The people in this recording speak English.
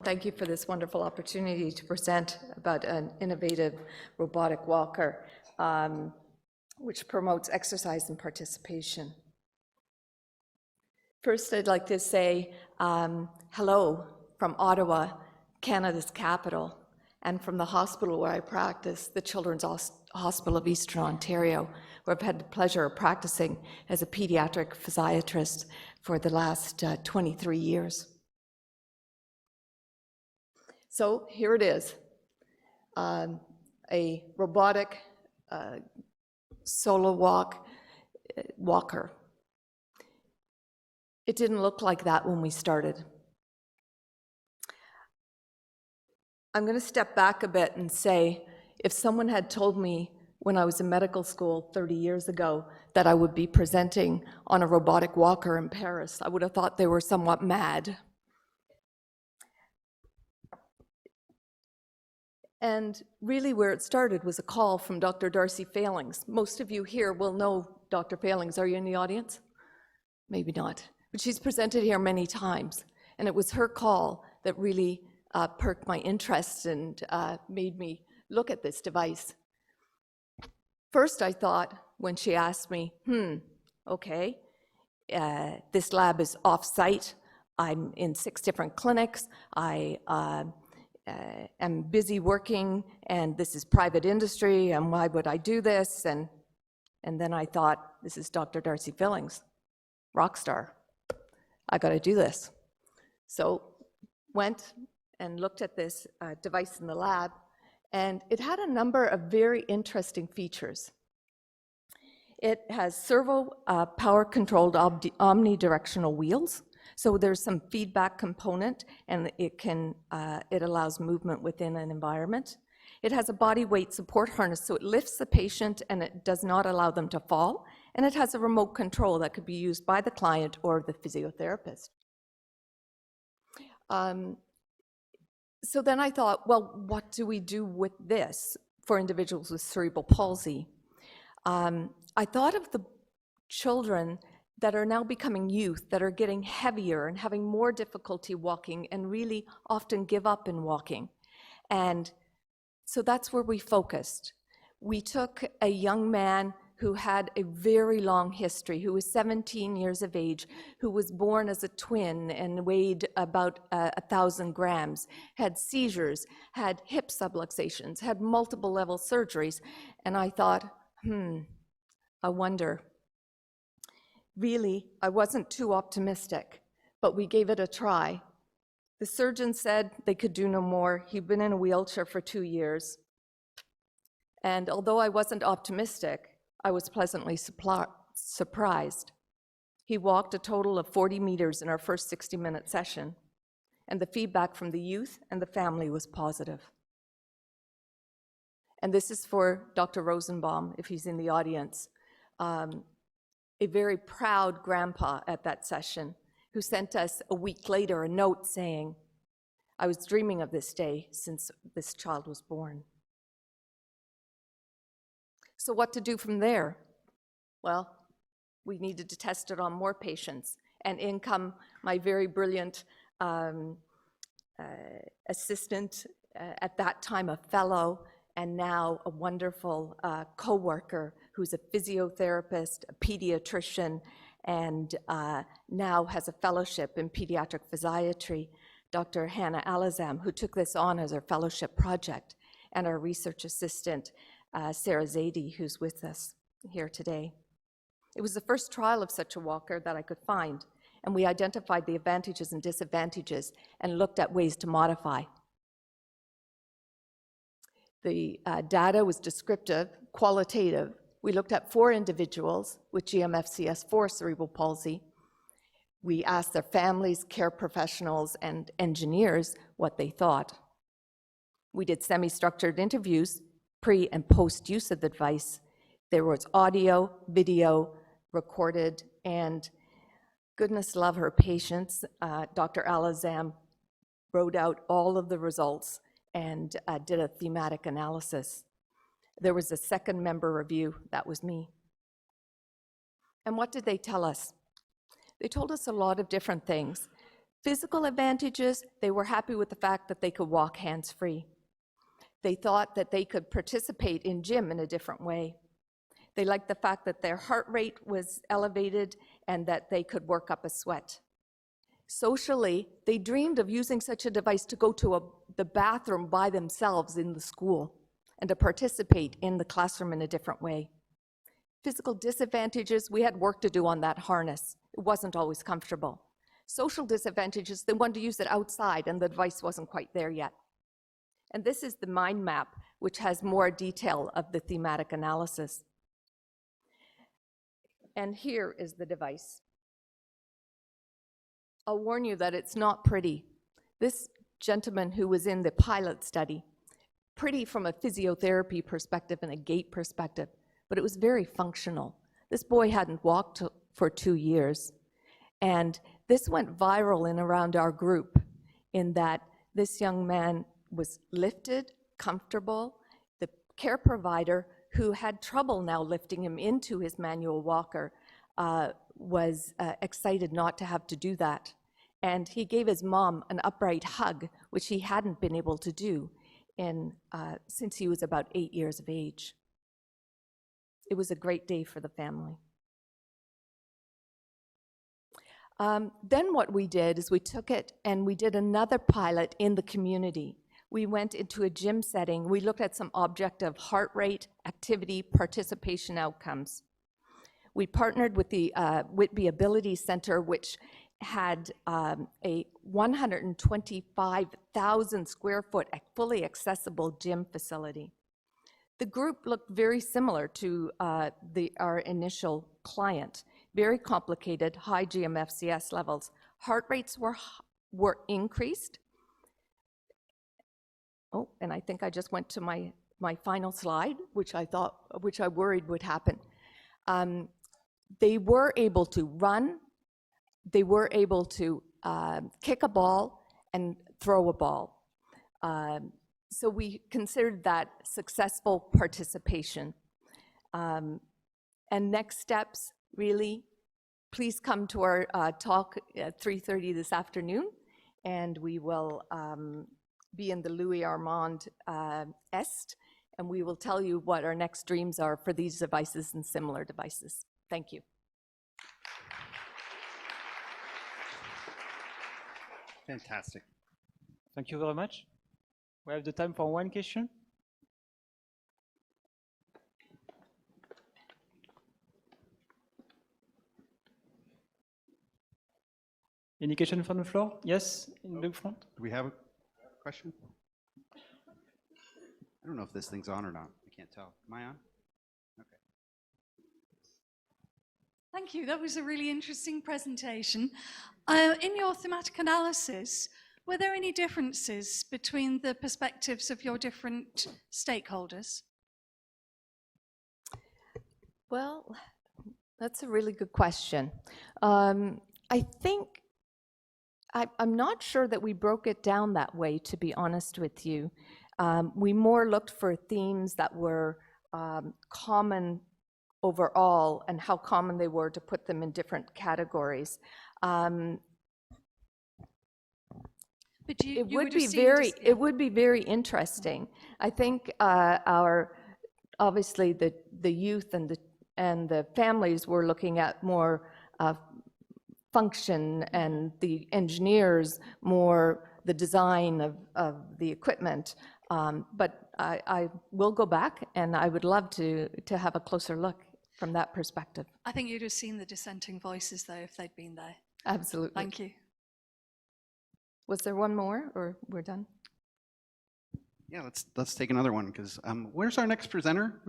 Thank you for this wonderful opportunity to present about an innovative robotic walker which promotes exercise and participation. First, I'd like to say hello from Ottawa, Canada's capital, and from the hospital where I practice, the Children's Hospital of Eastern Ontario, where I've had the pleasure of practicing as a pediatric physiatrist for the last 23 years. So here it is, a robotic solo walker. It didn't look like that when we started. I'm going to step back a bit and say, if someone had told me when I was in medical school 30 years ago that I would be presenting on a robotic walker in Paris, I would have thought they were somewhat mad. And really where it started was a call from Dr. Darcy Failings. Most of you here will know Dr. Failings. Are you in the audience? Maybe not. But she's presented here many times. And it was her call that really perked my interest and made me look at this device. First I thought, when she asked me, okay, this lab is off-site. I'm in 6 different clinics. I'm busy working, and this is private industry, and why would I do this? And then I thought, this is Dr. Darcy Failings, rock star. I got to do this. So went and looked at this device in the lab, and it had a number of very interesting features. It has servo power-controlled omnidirectional wheels. So there's some feedback component, and it allows movement within an environment. It has a body weight support harness, so it lifts the patient and it does not allow them to fall. And it has a remote control that could be used by the client or the physiotherapist. So then I thought, well, what do we do with this for individuals with cerebral palsy? I thought of the children that are now becoming youth, that are getting heavier and having more difficulty walking and really often give up in walking. And so that's where we focused. We took a young man who had a very long history, who was 17 years of age, who was born as a twin and weighed about 1,000 grams, had seizures, had hip subluxations, had multiple level surgeries. And I thought, I wonder. Really, I wasn't too optimistic, but we gave it a try. The surgeon said they could do no more. He'd been in a wheelchair for 2 years. And although I wasn't optimistic, I was pleasantly surprised. He walked a total of 40 meters in our first 60-minute session, and the feedback from the youth and the family was positive. And this is for Dr. Rosenbaum, if he's in the audience. A very proud grandpa at that session who sent us a week later a note saying, I was dreaming of this day since this child was born. So what to do from there? Well, we needed to test it on more patients, and in come my very brilliant assistant, at that time a fellow, and now a wonderful co-worker who's a physiotherapist, a pediatrician, and now has a fellowship in pediatric physiatry, Dr. Hannah Alazam, who took this on as her fellowship project, and our research assistant, Sarah Zadie, who's with us here today. It was the first trial of such a walker that I could find, and we identified the advantages and disadvantages and looked at ways to modify. The data was descriptive, qualitative. We looked at 4 individuals with GMFCS4 cerebral palsy. We asked their families, care professionals, and engineers what they thought. We did semi-structured interviews, pre and post use of the device. There was audio, video, recorded, and goodness love her patients. Dr. Alazam wrote out all of the results and did a thematic analysis. There was a second member review, that was me. And what did they tell us? They told us a lot of different things. Physical advantages, they were happy with the fact that they could walk hands-free. They thought that they could participate in gym in a different way. They liked the fact that their heart rate was elevated and that they could work up a sweat. Socially, they dreamed of using such a device to go to the bathroom by themselves in the school and to participate in the classroom in a different way. Physical disadvantages, we had work to do on that harness. It wasn't always comfortable. Social disadvantages, they wanted to use it outside and the device wasn't quite there yet. And this is the mind map, which has more detail of the thematic analysis. And here is the device. I'll warn you that it's not pretty. This gentleman who was in the pilot study, pretty from a physiotherapy perspective and a gait perspective, but it was very functional. This boy hadn't walked for 2 years. And this went viral in around our group in that this young man was lifted, comfortable. The care provider, who had trouble now lifting him into his manual walker, was excited not to have to do that. And he gave his mom an upright hug, which he hadn't been able to do since he was about 8 years of age. It was a great day for the family. Then what we did is we took it and we did another pilot in the community. We went into a gym setting. We looked at some objective heart rate, activity, participation outcomes. We partnered with the Whitby Ability Center, which had a 125,000 square foot fully accessible gym facility. The group looked very similar to our initial client. Very complicated, high GM-FCS levels. Heart rates were increased. Oh, and I think I just went to my final slide, which I worried would happen. They were able to run, they were able to kick a ball and throw a ball. So we considered that successful participation. And next steps, really, please come to our talk at 3:30 this afternoon, and we will be in the Louis Armand Est, and we will tell you what our next dreams are for these devices and similar devices. Thank you. Fantastic. Thank you very much. We have the time for one question. Any question from the floor? Yes, in the front. Do we have a question? I don't know if this thing's on or not. I can't tell. Am I on? Okay. Thank you. That was a really interesting presentation. In your thematic analysis, were there any differences between the perspectives of your different stakeholders? Well, that's a really good question. I think I'm not sure that we broke it down that way, to be honest with you. We more looked for themes that were common overall and how common they were to put them in different categories. But it would be very interesting. I think obviously the youth and the families were looking at more function, and the engineers more the design of the equipment. But I will go back, and I would love to have a closer look from that perspective. I think you'd have seen the dissenting voices, though, if they'd been there. Absolutely. Thank you. Was there one more, or we're done? Yeah, let's take another one, because where's our next presenter?